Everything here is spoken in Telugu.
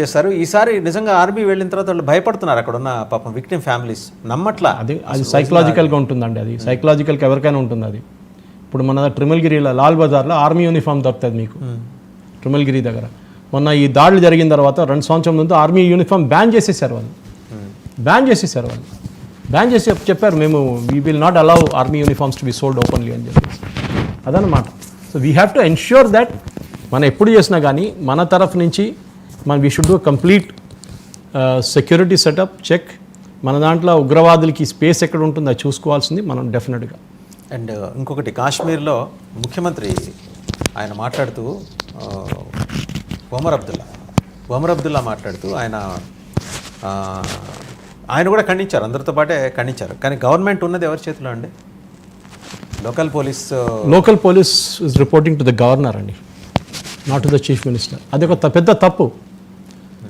చేస్తారు. ఈసారి నిజంగా ఆర్మీ వెళ్ళిన తర్వాత వాళ్ళు భయపడుతున్నారు. అక్కడ ఉన్న పాపం విక్టిమ్ ఫ్యామిలీస్ నమ్మట్లా. అది సైకలాజికల్గా ఉంటుందండి. అది సైకలాజికల్గా ఎవరికైనా ఉంటుంది. అది ఇప్పుడు మన ట్రిమల్గిరిలో లాల్ బజార్లో ఆర్మీ యూనిఫామ్ దొరుకుతుంది మీకు ట్రిమల్గిరి దగ్గర. మొన్న ఈ దాడులు జరిగిన తర్వాత 2 సంవత్సరం ముందు ఆర్మీ యూనిఫామ్ బ్యాన్ చేసేసారు వాళ్ళు. బ్యాన్ చేసి చెప్పారు, మేము we will not allow army uniforms to be sold openly అని చెప్పేసి. అదనమాట. So we have to ensure that మనం ఎప్పుడు చేసినా కానీ మన తరఫు నుంచి we should do complete security setup check. మన దాంట్లో ఉగ్రవాదులకి స్పేస్ ఎక్కడ ఉంటుందో అది చూసుకోవాల్సింది మనం డెఫినెట్గా. అండ్ ఇంకొకటి, కాశ్మీర్లో ముఖ్యమంత్రి ఆయన మాట్లాడుతూ ఒమర్ అబ్దుల్లా మాట్లాడుతూ ఆయన కూడా ఖండించారు, అందరితో పాటే ఖండించారు. కానీ గవర్నమెంట్ ఉన్నది ఎవరి చేతిలో అండి? Local police is reporting to the governor అండి, not to the chief minister. అది ఒక పెద్ద తప్పు.